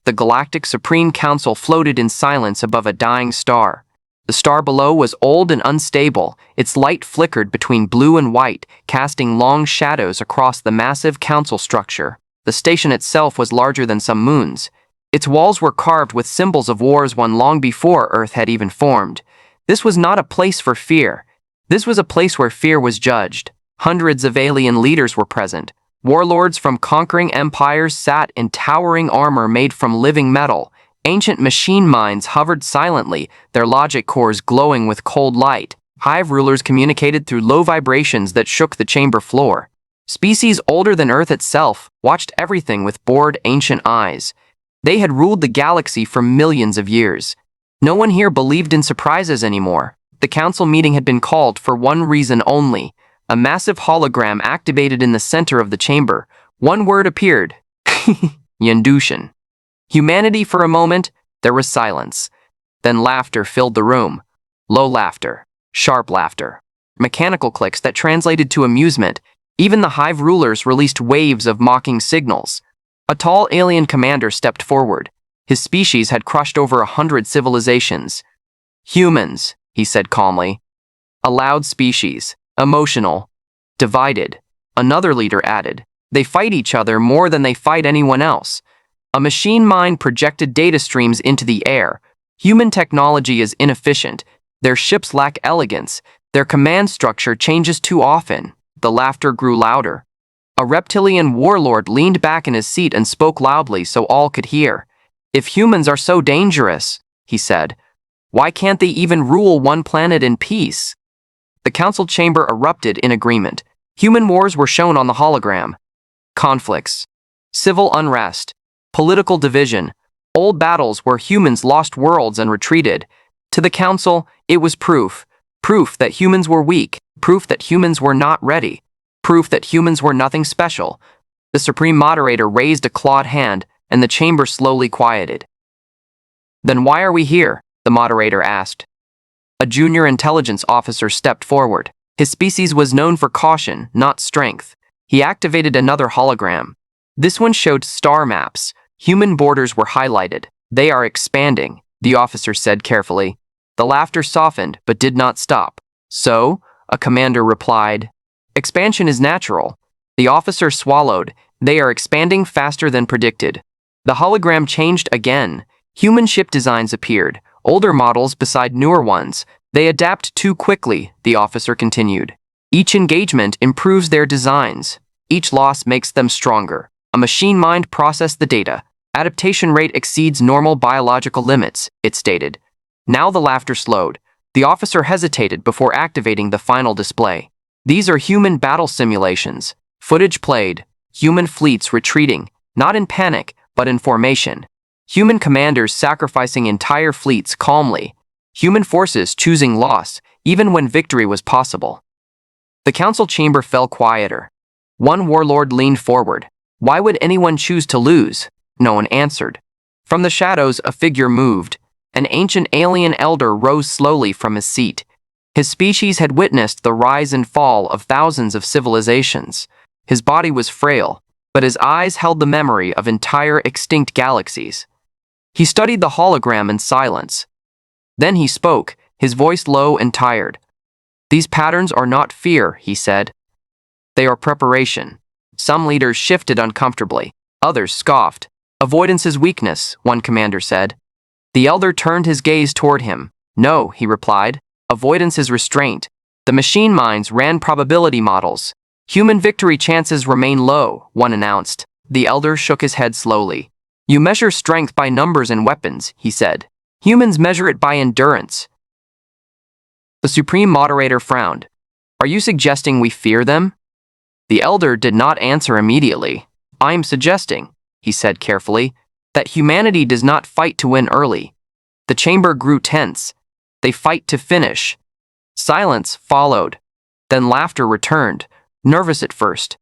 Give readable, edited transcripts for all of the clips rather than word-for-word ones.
The Galactic Supreme Council floated in silence above a dying star. The star below was old and unstable. Its light flickered between blue and white, casting long shadows across the massive council structure. The station itself was larger than some moons. Its walls were carved with symbols of wars won long before Earth had even formed. This was not a place for fear. This was a place where fear was judged. Hundreds of alien leaders were present. Warlords from conquering empires sat in towering armor made from living metal. Ancient machine minds hovered silently, their logic cores glowing with cold light. Hive rulers communicated through low vibrations that shook the chamber floor. Species older than Earth itself watched everything with bored, ancient eyes. They had ruled the galaxy for millions of years. No one here believed in surprises anymore. The council meeting had been called for one reason only. A massive hologram activated in the center of the chamber. One word appeared. Yandushan. Humanity for a moment, there was silence. Then laughter filled the room. Low laughter. Sharp laughter. Mechanical clicks that translated to amusement. Even the Hive rulers released waves of mocking signals. A tall alien commander stepped forward. His species had crushed over 100 civilizations. Humans, he said calmly. A loud species. Emotional. Divided. Another leader added. They fight each other more than they fight anyone else. A machine mind projected data streams into the air. Human technology is inefficient. Their ships lack elegance. Their command structure changes too often. The laughter grew louder. A reptilian warlord leaned back in his seat and spoke loudly so all could hear. If humans are so dangerous, he said, why can't they even rule one planet in peace? The council chamber erupted in agreement. Human wars were shown on the hologram. Conflicts. Civil unrest. Political division. Old battles where humans lost worlds and retreated. To the council, it was proof. Proof that humans were weak. Proof that humans were not ready. Proof that humans were nothing special. The Supreme Moderator raised a clawed hand, and the chamber slowly quieted. Then why are we here? The moderator asked. A junior intelligence officer stepped forward. His species was known for caution, not strength. He activated another hologram. This one showed star maps. Human borders were highlighted. They are expanding, the officer said carefully. The laughter softened, but did not stop. So, a commander replied, expansion is natural. The officer swallowed. They are expanding faster than predicted. The hologram changed again. Human ship designs appeared, older models beside newer ones. They adapt too quickly, the officer continued. Each engagement improves their designs. Each loss makes them stronger. A machine mind processed the data. Adaptation rate exceeds normal biological limits, it stated. Now the laughter slowed. The officer hesitated before activating the final display. These are human battle simulations. Footage played. Human fleets retreating, not in panic, but in formation. Human commanders sacrificing entire fleets calmly. Human forces choosing loss, even when victory was possible. The council chamber fell quieter. One warlord leaned forward. Why would anyone choose to lose? No one answered. From the shadows, a figure moved. An ancient alien elder rose slowly from his seat. His species had witnessed the rise and fall of thousands of civilizations. His body was frail, but his eyes held the memory of entire extinct galaxies. He studied the hologram in silence. Then he spoke, his voice low and tired. These patterns are not fear, he said. They are preparation. Some leaders shifted uncomfortably. Others scoffed. Avoidance is weakness, one commander said. The elder turned his gaze toward him. No, he replied. Avoidance is restraint. The machine minds ran probability models. Human victory chances remain low, one announced. The elder shook his head slowly. You measure strength by numbers and weapons, he said. Humans measure it by endurance. The Supreme Moderator frowned. Are you suggesting we fear them? The elder did not answer immediately. I am suggesting, he said carefully, that humanity does not fight to win early. The chamber grew tense. They fight to finish. Silence followed. Then laughter returned, nervous at first.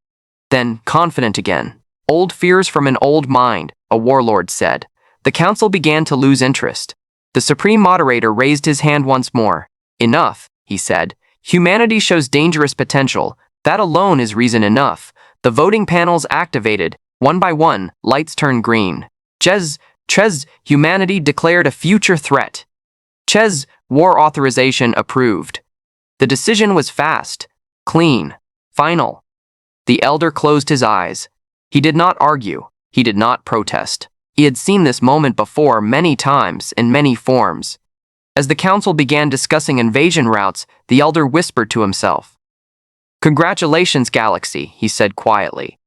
Then confident again. Old fears from an old mind, a warlord said. The council began to lose interest. The Supreme Moderator raised his hand once more. Enough, he said. Humanity shows dangerous potential. That alone is reason enough. The voting panels activated. One by one, lights turned green. Ches, humanity declared a future threat. Ches, war authorization approved. The decision was fast, clean, final. The elder closed his eyes. He did not argue. He did not protest. He had seen this moment before many times in many forms. As the council began discussing invasion routes, the elder whispered to himself. "Congratulations, Galaxy," he said quietly.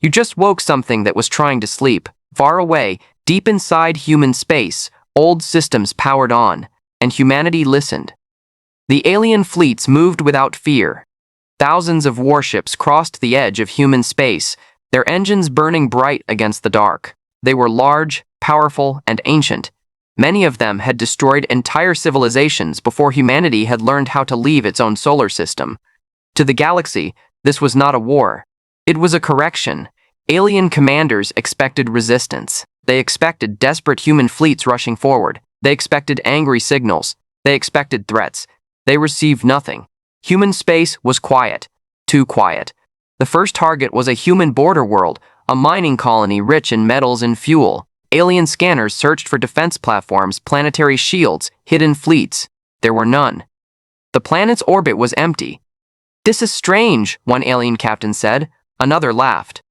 "You just woke something that was trying to sleep. Far away, deep inside human space, old systems powered on, and humanity listened. The alien fleets moved without fear. Thousands of warships crossed the edge of human space, their engines burning bright against the dark. They were large, powerful, and ancient. Many of them had destroyed entire civilizations before humanity had learned how to leave its own solar system. To the galaxy, this was not a war. It was a correction. Alien commanders expected resistance. They expected desperate human fleets rushing forward. They expected angry signals. They expected threats. They received nothing. Human space was quiet. Too quiet. The first target was a human border world, a mining colony rich in metals and fuel. Alien scanners searched for defense platforms, planetary shields, hidden fleets. There were none. The planet's orbit was empty. "This is strange," one alien captain said. Another laughed.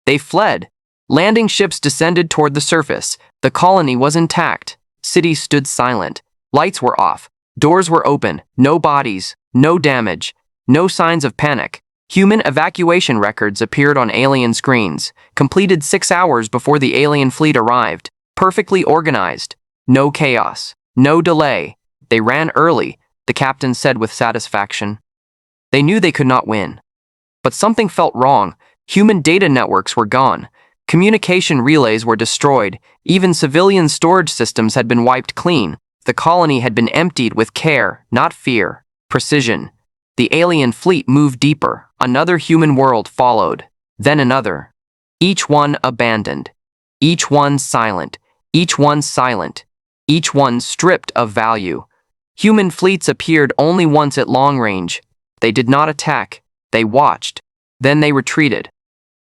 They fled. Landing ships descended toward the surface. The colony was intact. Cities stood silent. Lights were off. Doors were open. No bodies. No damage. No signs of panic. Human evacuation records appeared on alien screens, completed 6 hours before the alien fleet arrived. Perfectly organized. No chaos. No delay. They ran early, the captain said with satisfaction. They knew they could not win. But something felt wrong. Human data networks were gone. Communication relays were destroyed. Even civilian storage systems had been wiped clean. The colony had been emptied with care, not fear. Precision. The alien fleet moved deeper. Another human world followed. Then another. Each one abandoned. Each one silent. Each one silent. Each one stripped of value. Human fleets appeared only once at long range. They did not attack. They watched. Then they retreated.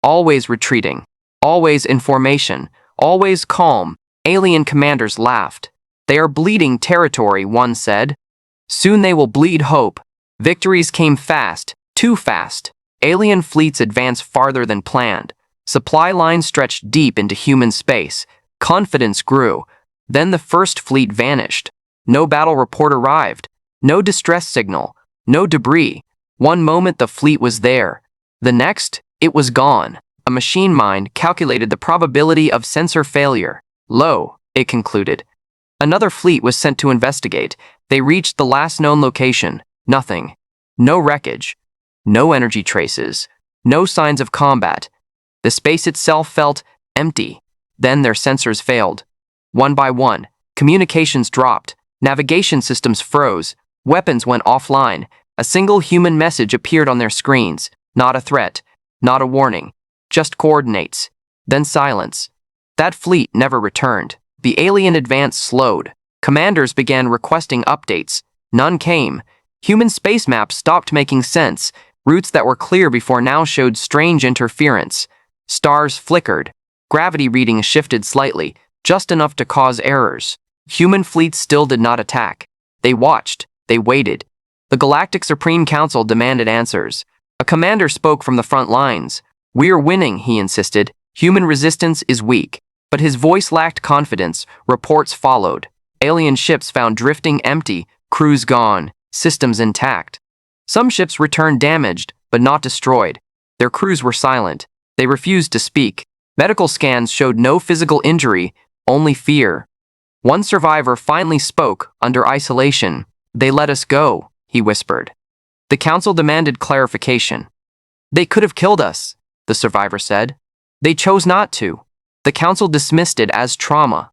Always retreating. Always in formation. Always calm. Alien commanders laughed. "They are bleeding territory," one said. "Soon they will bleed hope." Victories came fast, too fast. Alien fleets advanced farther than planned. Supply lines stretched deep into human space. Confidence grew. Then the first fleet vanished. No battle report arrived. No distress signal. No debris. One moment the fleet was there. The next, it was gone. A machine mind calculated the probability of sensor failure. Low, it concluded. Another fleet was sent to investigate. They reached the last known location. Nothing. No wreckage. No energy traces. No signs of combat. The space itself felt empty. Then their sensors failed. One by one, communications dropped. Navigation systems froze. Weapons went offline. A single human message appeared on their screens. Not a threat. Not a warning. Just coordinates. Then silence. That fleet never returned. The alien advance slowed. Commanders began requesting updates. None came. Human space maps stopped making sense. Routes that were clear before now showed strange interference. Stars flickered. Gravity readings shifted slightly, just enough to cause errors. Human fleets still did not attack. They watched. They waited. The Galactic Supreme Council demanded answers. A commander spoke from the front lines. "We're winning," he insisted. "Human resistance is weak." But his voice lacked confidence. Reports followed. Alien ships found drifting empty, crews gone, systems intact. Some ships returned damaged, but not destroyed. Their crews were silent. They refused to speak. Medical scans showed no physical injury, only fear. One survivor finally spoke, under isolation. "They let us go," he whispered. The council demanded clarification. "They could have killed us," the survivor said. "They chose not to." The council dismissed it as trauma.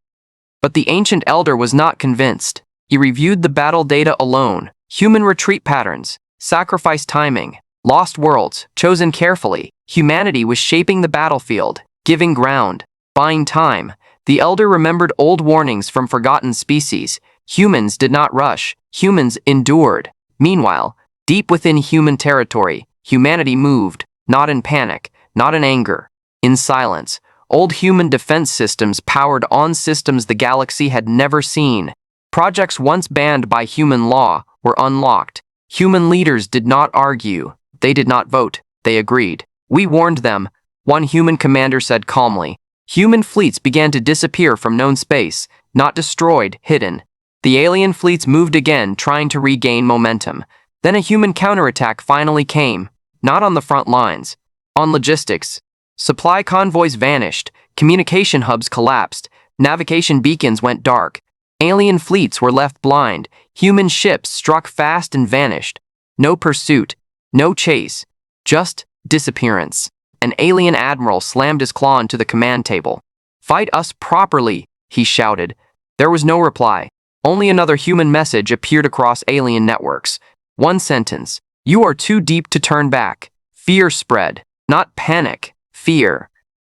But the ancient elder was not convinced. He reviewed the battle data alone. Human retreat patterns, sacrifice timing, lost worlds, chosen carefully. Humanity was shaping the battlefield, giving ground, buying time. The elder remembered old warnings from forgotten species. Humans did not rush. Humans endured. Meanwhile, deep within human territory, humanity moved, not in panic, not in anger, in silence. Old human defense systems powered on systems the galaxy had never seen. Projects once banned by human law were unlocked. Human leaders did not argue. They did not vote. They agreed. "We warned them," one human commander said calmly. Human fleets began to disappear from known space, not destroyed, hidden. The alien fleets moved again, trying to regain momentum. Then a human counterattack finally came, not on the front lines, on logistics. Supply convoys vanished, communication hubs collapsed, navigation beacons went dark. Alien fleets were left blind, human ships struck fast and vanished. No pursuit, no chase, just disappearance. An alien admiral slammed his claw into the command table. "Fight us properly," he shouted. There was no reply. Only another human message appeared across alien networks. One sentence: "You are too deep to turn back." Fear spread. Not panic, fear.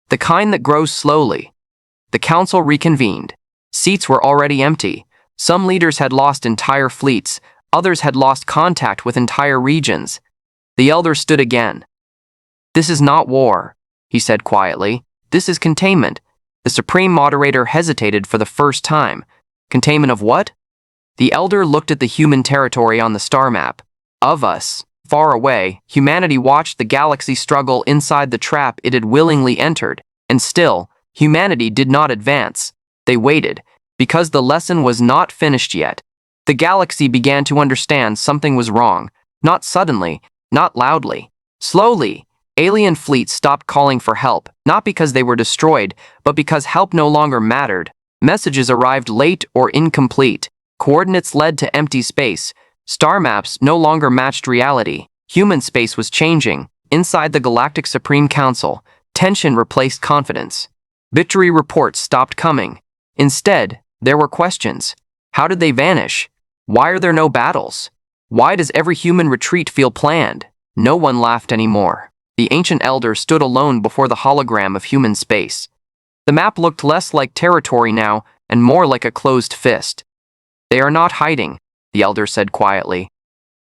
The kind that grows slowly. The council reconvened. Seats were already empty. Some leaders had lost entire fleets. Others had lost contact with entire regions. The elder stood again. "This is not war," he said quietly. "This is containment." The supreme moderator hesitated for the first time. Containment of what? The elder looked at the human territory on the star map. Of us. Far away, humanity watched the galaxy struggle inside the trap it had willingly entered. And still, humanity did not advance. They waited, because the lesson was not finished yet. The galaxy began to understand something was wrong. Not suddenly, not loudly. Slowly, alien fleets stopped calling for help, not because they were destroyed, but because help no longer mattered. Messages arrived late or incomplete. Coordinates led to empty space. Star maps no longer matched reality. Human space was changing. Inside the Galactic Supreme Council, tension replaced confidence. Victory reports stopped coming. Instead, there were questions. How did they vanish? Why are there no battles? Why does every human retreat feel planned? No one laughed anymore. The ancient elder stood alone before the hologram of human space. The map looked less like territory now and more like a closed fist. "They are not hiding," the elder said quietly.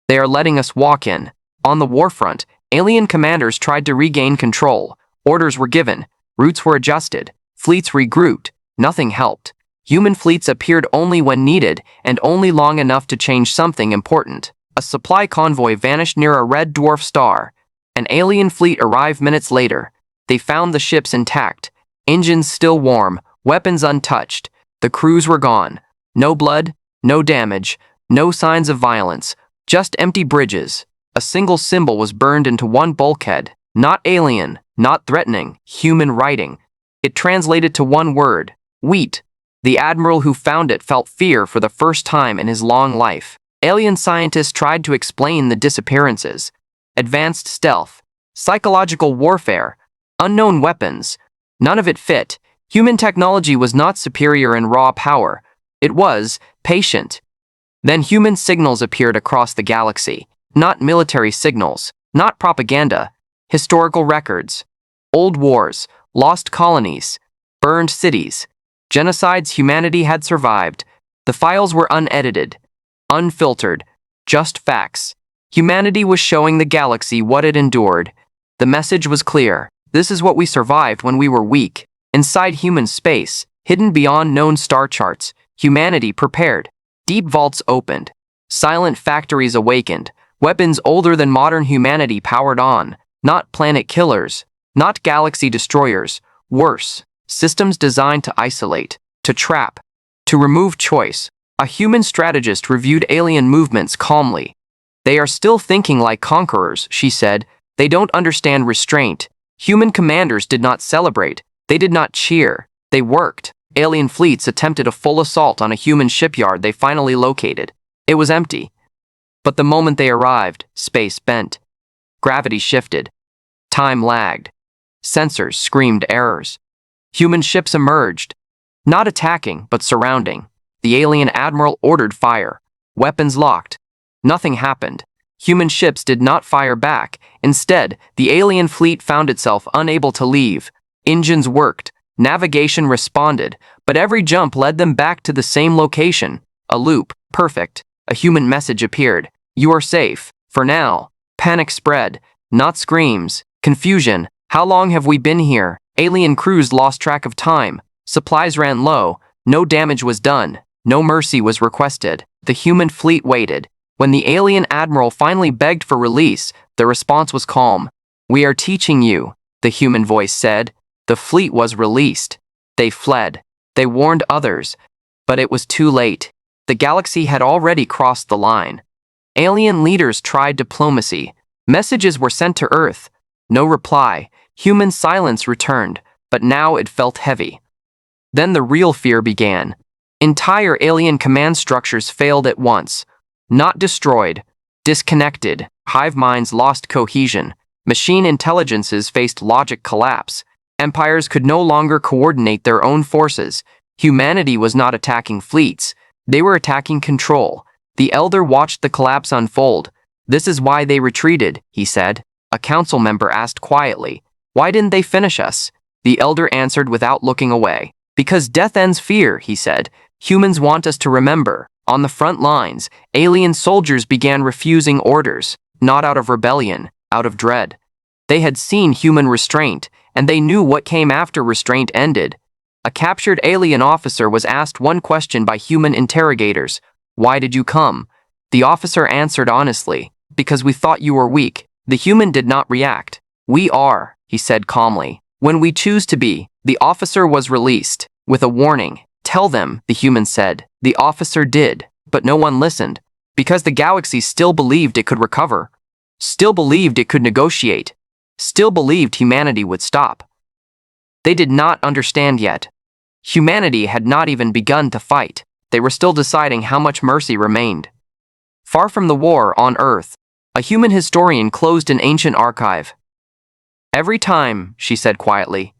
"They are letting us walk in." On the warfront, alien commanders tried to regain control. Orders were given, routes were adjusted, fleets regrouped. Nothing helped. Human fleets appeared only when needed, and only long enough to change something important. A supply convoy vanished near a red dwarf star. An alien fleet arrived minutes later. They found the ships intact, engines still warm, weapons untouched. The crews were gone. No blood, no damage, no signs of violence, just empty bridges. A single symbol was burned into one bulkhead. Not alien, not threatening, human writing. It translated to one word: wheat. The admiral who found it felt fear for the first time in his long life. Alien scientists tried to explain the disappearances. Advanced stealth, psychological warfare, unknown weapons. None of it fit. Human technology was not superior in raw power. It was patient. Then human signals appeared across the galaxy. Not military signals, not propaganda. Historical records. Old wars, lost colonies, burned cities. Genocides humanity had survived. The files were unedited, unfiltered, just facts. Humanity was showing the galaxy what it endured. The message was clear. This is what we survived when we were weak. Inside human space, hidden beyond known star charts, humanity prepared. Deep vaults opened. Silent factories awakened. Weapons older than modern humanity powered on. Not planet killers. Not galaxy destroyers. Worse, systems designed to isolate, to trap, to remove choice. A human strategist reviewed alien movements calmly. "They are still thinking like conquerors," she said. "They don't understand restraint." Human commanders did not celebrate. They did not cheer. They worked. Alien fleets attempted a full assault on a human shipyard they finally located. It was empty. But the moment they arrived, space bent. Gravity shifted. Time lagged. Sensors screamed errors. Human ships emerged. Not attacking, but surrounding. The alien admiral ordered fire. Weapons locked. Nothing happened. Human ships did not fire back. Instead, the alien fleet found itself unable to leave. Engines worked. Navigation responded. But every jump led them back to the same location. A loop. Perfect. A human message appeared. "You are safe. For now." Panic spread. Not screams. Confusion. "How long have we been here?" Alien crews lost track of time. Supplies ran low. No damage was done. No mercy was requested. The human fleet waited. When the alien admiral finally begged for release, the response was calm. "We are teaching you," the human voice said. The fleet was released. They fled. They warned others. But it was too late. The galaxy had already crossed the line. Alien leaders tried diplomacy. Messages were sent to Earth. No reply. Human silence returned, but now it felt heavy. Then the real fear began. Entire alien command structures failed at once. Not destroyed, disconnected. Hive minds lost cohesion. Machine intelligences faced logic collapse. Empires could no longer coordinate their own forces. Humanity was not attacking fleets. They were attacking control. The Elder watched the collapse unfold. "This is why they retreated," he said. A council member asked quietly, "Why didn't they finish us?" The Elder answered without looking away. "Because death ends fear," he said. "Humans want us to remember." On the front lines, alien soldiers began refusing orders, not out of rebellion, out of dread. They had seen human restraint, and they knew what came after restraint ended. A captured alien officer was asked one question by human interrogators: "Why did you come?" The officer answered honestly, "Because we thought you were weak." The human did not react. "We are," he said calmly, "when we choose to be." The officer was released, with a warning. "Tell them," the human said. The officer did, but no one listened, because the galaxy still believed it could recover, still believed it could negotiate, still believed humanity would stop. They did not understand yet. Humanity had not even begun to fight. They were still deciding how much mercy remained. Far from the war on Earth, a human historian closed an ancient archive. "Every time," she said quietly,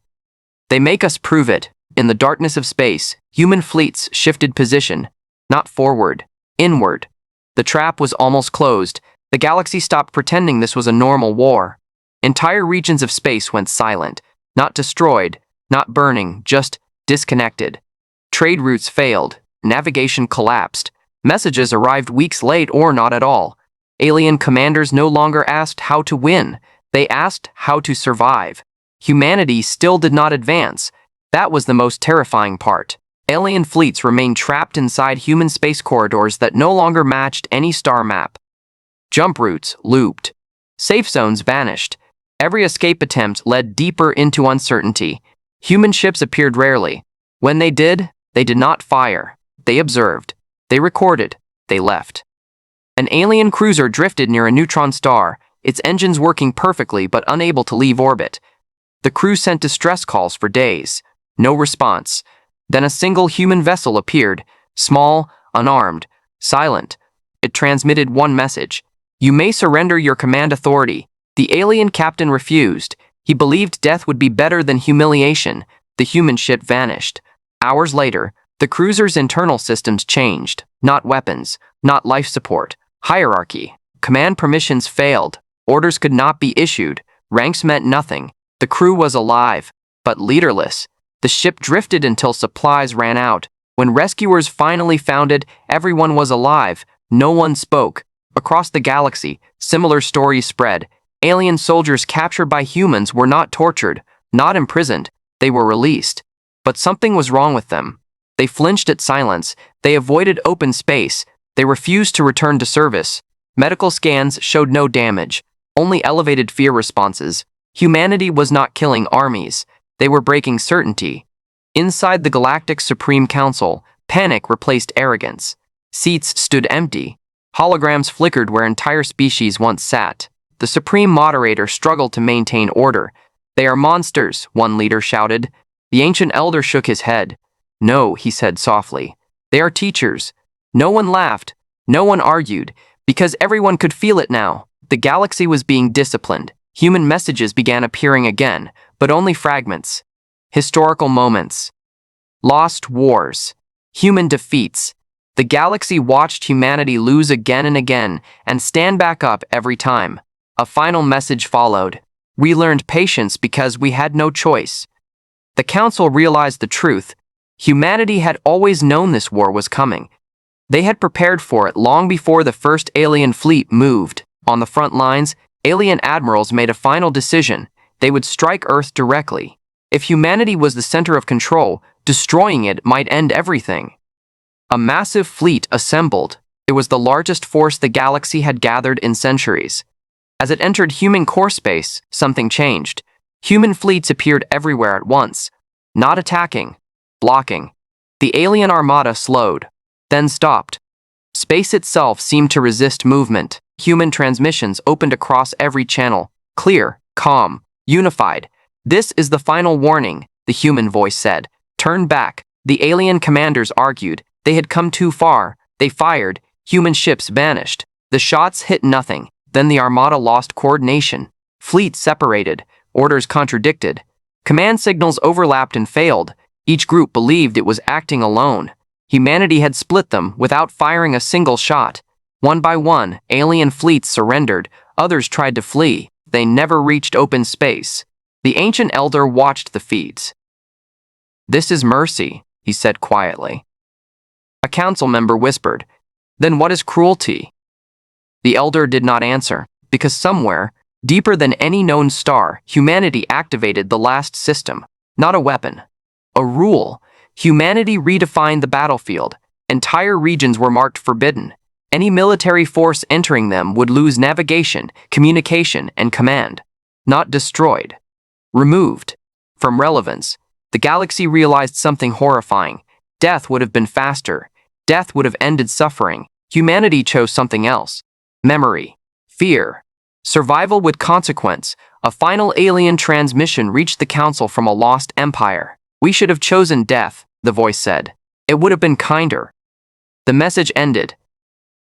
"they make us prove it." In the darkness of space, human fleets shifted position, not forward, inward. The trap was almost closed. The galaxy stopped pretending this was a normal war. Entire regions of space went silent, not destroyed, not burning, just disconnected. Trade routes failed, navigation collapsed, messages arrived weeks late or not at all. Alien commanders no longer asked how to win, they asked how to survive. Humanity still did not advance. That was the most terrifying part. Alien fleets remained trapped inside human space corridors that no longer matched any star map. Jump routes looped. Safe zones vanished. Every escape attempt led deeper into uncertainty. Human ships appeared rarely. When they did not fire. They observed. They recorded. They left. An alien cruiser drifted near a neutron star, its engines working perfectly but unable to leave orbit. The crew sent distress calls for days. No response. Then a single human vessel appeared, small, unarmed, silent. It transmitted one message: "You may surrender your command authority." The alien captain refused. He believed death would be better than humiliation. The human ship vanished. Hours later, the cruiser's internal systems changed. Not weapons, not life support. Hierarchy. Command permissions failed. Orders could not be issued. Ranks meant nothing. The crew was alive, but leaderless. The ship drifted until supplies ran out. When rescuers finally found it, everyone was alive. No one spoke. Across the galaxy, similar stories spread. Alien soldiers captured by humans were not tortured, not imprisoned. They were released. But something was wrong with them. They flinched at silence. They avoided open space. They refused to return to service. Medical scans showed no damage, only elevated fear responses. Humanity was not killing armies. They were breaking certainty. Inside the Galactic Supreme Council, panic replaced arrogance. Seats stood empty. Holograms flickered where entire species once sat. The Supreme Moderator struggled to maintain order. "They are monsters," one leader shouted. The Ancient Elder shook his head. "No," he said softly. "They are teachers." No one laughed. No one argued, because everyone could feel it now. The galaxy was being disciplined. Human messages began appearing again, but only fragments. Historical moments. Lost wars. Human defeats. The galaxy watched humanity lose again and again, and stand back up every time. A final message followed. "We learned patience because we had no choice." The council realized the truth. Humanity had always known this war was coming. They had prepared for it long before the first alien fleet moved. On the front lines, alien admirals made a final decision. They would strike Earth directly. If humanity was the center of control, destroying it might end everything. A massive fleet assembled. It was the largest force the galaxy had gathered in centuries. As it entered human core space, something changed. Human fleets appeared everywhere at once, not attacking, blocking. The alien armada slowed, then stopped. Space itself seemed to resist movement. Human transmissions opened across every channel, clear, calm, unified. "This is the final warning," the human voice said. "Turn back." The alien commanders argued. They had come too far. They fired. Human ships vanished. The shots hit nothing. Then the armada lost coordination. Fleets separated. Orders contradicted. Command signals overlapped and failed. Each group believed it was acting alone. Humanity had split them without firing a single shot. One by one, alien fleets surrendered. Others tried to flee. They never reached open space. The ancient elder watched the feeds. "This is mercy," he said quietly. A council member whispered, "Then what is cruelty?" The elder did not answer, because somewhere, deeper than any known star, humanity activated the last system. Not a weapon. A rule. Humanity redefined the battlefield. Entire regions were marked forbidden. Any military force entering them would lose navigation, communication, and command. Not destroyed. Removed. From relevance, the galaxy realized something horrifying. Death would have been faster. Death would have ended suffering. Humanity chose something else. Memory. Fear. Survival with consequence. A final alien transmission reached the council from a lost empire. "We should have chosen death," the voice said. "It would have been kinder." The message ended.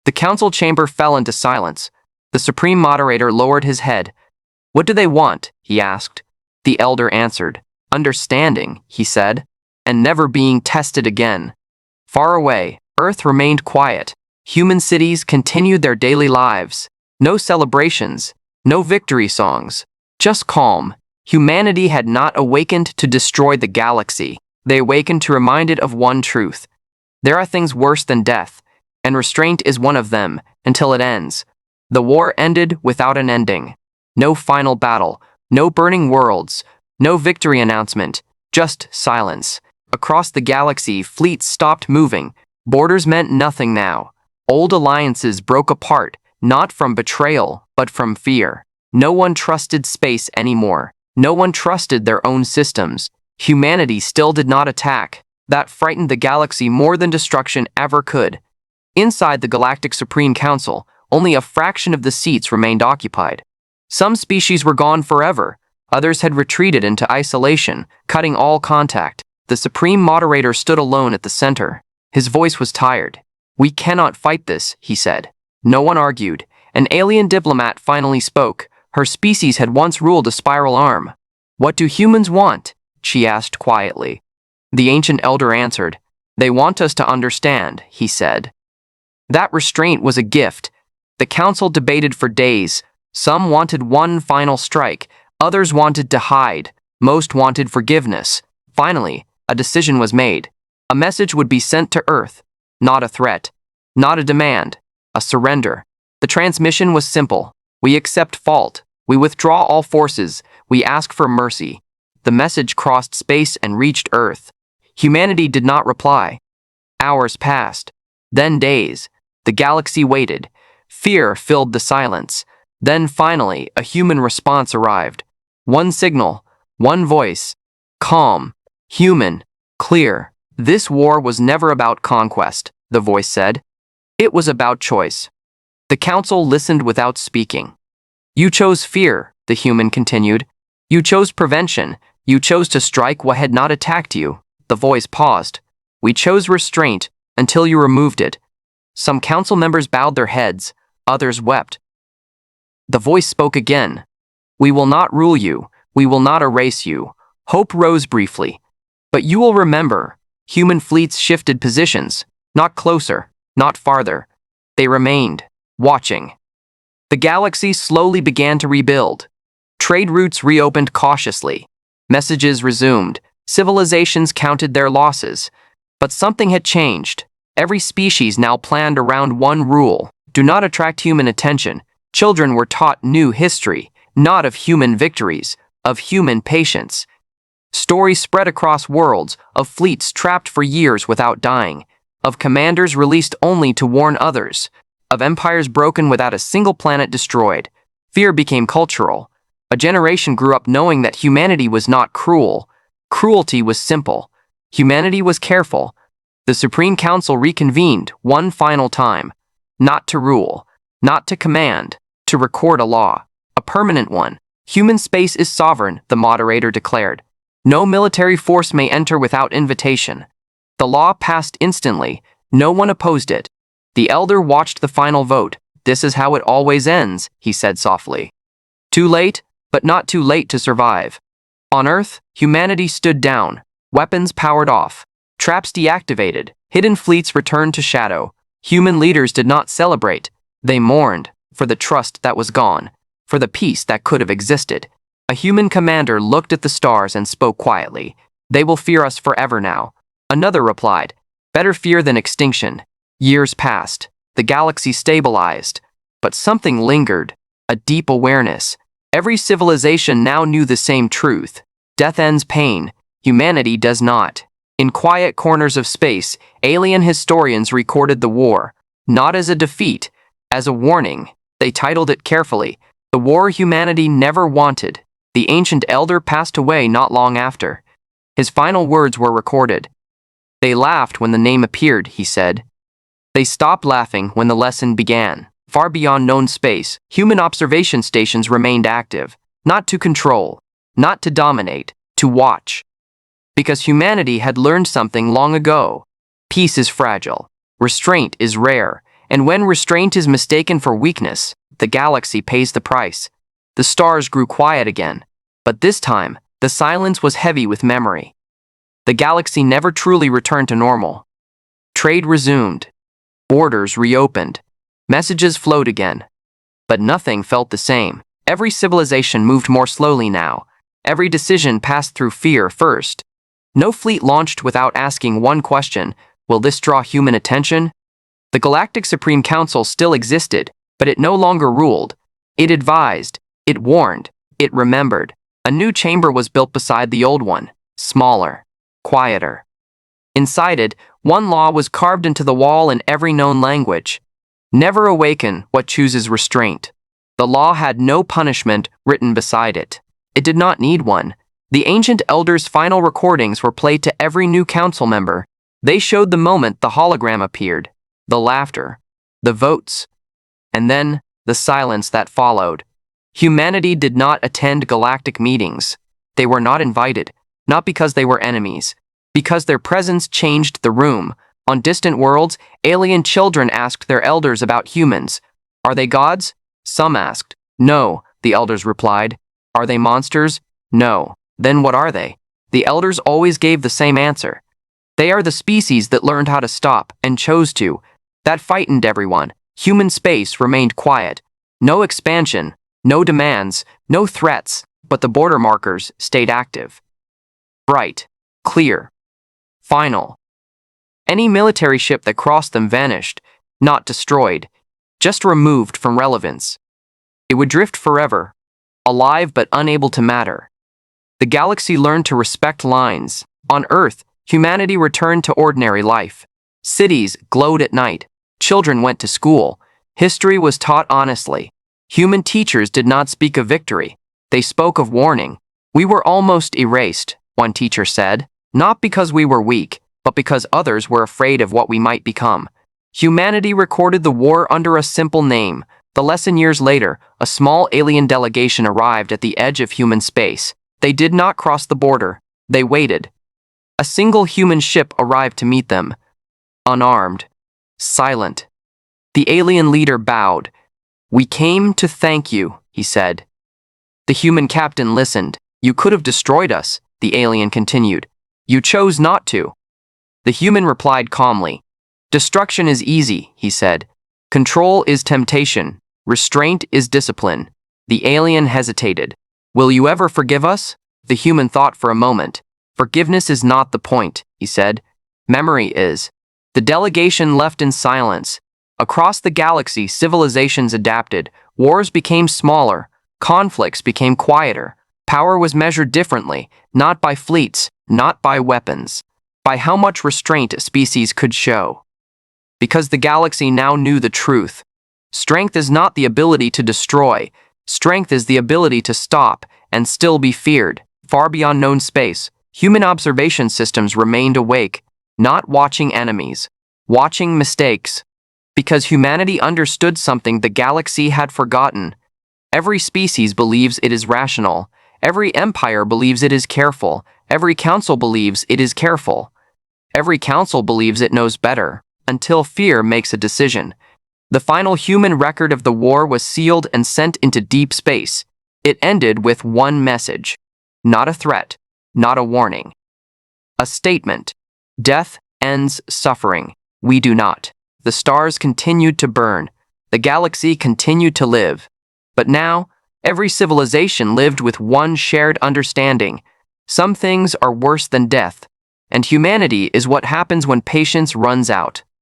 The council chamber fell into silence. The supreme moderator lowered his head. "What do they want?" he asked. The elder answered. "Understanding," he said, "and never being tested again." Far away, Earth remained quiet. Human cities continued their daily lives. No celebrations, no victory songs, just calm. Humanity had not awakened to destroy the galaxy. They awakened to remind it of one truth. There are things worse than death, and restraint is one of them, until it ends. The war ended without an ending. No final battle, no burning worlds, no victory announcement, just silence. Across the galaxy, fleets stopped moving. Borders meant nothing now. Old alliances broke apart, not from betrayal, but from fear. No one trusted space anymore. No one trusted their own systems. Humanity still did not attack. That frightened the galaxy more than destruction ever could. Inside the Galactic Supreme Council, only a fraction of the seats remained occupied. Some species were gone forever. Others had retreated into isolation, cutting all contact. The Supreme Moderator stood alone at the center. His voice was tired. "We cannot fight this," he said. No one argued. An alien diplomat finally spoke. Her species had once ruled a spiral arm. "What do humans want?" she asked quietly. The ancient elder answered. "They want us to understand," he said. That restraint was a gift. The council debated for days. Some wanted one final strike. Others wanted to hide. Most wanted forgiveness. Finally, a decision was made. A message would be sent to Earth. Not a threat. Not a demand. A surrender. The transmission was simple. "We accept fault. We withdraw all forces. We ask for mercy." The message crossed space and reached Earth. Humanity did not reply. Hours passed. Then days. The galaxy waited. Fear filled the silence. Then finally, a human response arrived. One signal. One voice. Calm. Human. Clear. "This war was never about conquest," the voice said. It was about choice. The council listened without speaking. "You chose fear," the human continued. "You chose prevention. You chose to strike what had not attacked you." The voice paused. "We chose restraint until you removed it." Some council members bowed their heads. Others wept. The voice spoke again. "We will not rule you. We will not erase you." Hope rose briefly. "But you will remember." Human fleets shifted positions. Not closer, not farther. They remained, watching. The galaxy slowly began to rebuild. Trade routes reopened cautiously. Messages resumed. Civilizations counted their losses. But something had changed. Every species now planned around one rule. Do not attract human attention. Children were taught new history, not of human victories, of human patience. Stories spread across worlds of fleets trapped for years without dying, of commanders released only to warn others, of empires broken without a single planet destroyed. Fear became cultural. A generation grew up knowing that humanity was not cruel. Cruelty was simple. Humanity was careful. The Supreme Council reconvened one final time. Not to rule, not to command, to record a law. A permanent one. Human space is sovereign, the moderator declared. No military force may enter without invitation. The law passed instantly. No one opposed it. The elder watched the final vote. This is how it always ends, he said softly. Too late, but not too late to survive. On Earth, humanity stood down. Weapons powered off. Traps deactivated. Hidden fleets returned to shadow. Human leaders did not celebrate. They mourned for the trust that was gone, for the peace that could have existed. A human commander looked at the stars and spoke quietly. They will fear us forever now. Another replied, better fear than extinction. Years passed. The galaxy stabilized. But something lingered. A deep awareness. Every civilization now knew the same truth. Death ends pain. Humanity does not. In quiet corners of space, alien historians recorded the war, not as a defeat, as a warning. They titled it carefully, The War Humanity Never Wanted. The ancient elder passed away not long after. His final words were recorded. They laughed when the name appeared, he said. They stopped laughing when the lesson began. Far beyond known space, human observation stations remained active, not to control, not to dominate, to watch. Because humanity had learned something long ago. Peace is fragile, restraint is rare, and when restraint is mistaken for weakness, the galaxy pays the price. The stars grew quiet again, but this time, the silence was heavy with memory. The galaxy never truly returned to normal. Trade resumed. Borders reopened. Messages flowed again. But nothing felt the same. Every civilization moved more slowly now. Every decision passed through fear first. No fleet launched without asking one question, will this draw human attention? The Galactic Supreme Council still existed, but it no longer ruled. It advised, it warned, it remembered. A new chamber was built beside the old one, smaller, quieter. Inside it, one law was carved into the wall in every known language. Never awaken what chooses restraint. The law had no punishment written beside it. It did not need one. The ancient elders' final recordings were played to every new council member. They showed the moment the hologram appeared, the laughter, the votes, and then the silence that followed. Humanity did not attend galactic meetings. They were not invited, not because they were enemies, because their presence changed the room. On distant worlds, alien children asked their elders about humans. Are they gods? Some asked. No, the elders replied. Are they monsters? No. Then what are they? The elders always gave the same answer. They are the species that learned how to stop and chose to. That frightened everyone. Human space remained quiet. No expansion, no demands, no threats, but the border markers stayed active. Bright, clear, final. Any military ship that crossed them vanished, not destroyed, just removed from relevance. It would drift forever, alive but unable to matter. The galaxy learned to respect lines. On Earth, humanity returned to ordinary life. Cities glowed at night. Children went to school. History was taught honestly. Human teachers did not speak of victory. They spoke of warning. We were almost erased, one teacher said, not because we were weak, but because others were afraid of what we might become. Humanity recorded the war under a simple name. The lesson years later, a small alien delegation arrived at the edge of human space. They did not cross the border. They waited. A single human ship arrived to meet them. Unarmed. Silent. The alien leader bowed. We came to thank you, he said. The human captain listened. You could have destroyed us, the alien continued. You chose not to. The human replied calmly. Destruction is easy, he said. Control is temptation. Restraint is discipline. The alien hesitated. Will you ever forgive us? The human thought for a moment. Forgiveness is not the point, he said. Memory is. The delegation left in silence. Across the galaxy, civilizations adapted. Wars became smaller. Conflicts became quieter. Power was measured differently, not by fleets, not by weapons, by how much restraint a species could show. Because the galaxy now knew the truth. Strength is not the ability to destroy. Strength is the ability to stop and still be feared. Far beyond known space, human observation systems remained awake, not watching enemies, watching mistakes. Because humanity understood something the galaxy had forgotten. Every species believes it is rational. Every empire believes it is careful. Every council believes it is careful. Every council believes it knows better, until fear makes a decision. The final human record of the war was sealed and sent into deep space. It ended with one message. Not a threat, not a warning. A statement. Death ends suffering. We do not. The stars continued to burn. The galaxy continued to live. But now, every civilization lived with one shared understanding. Some things are worse than death, and humanity is what happens when patience runs out.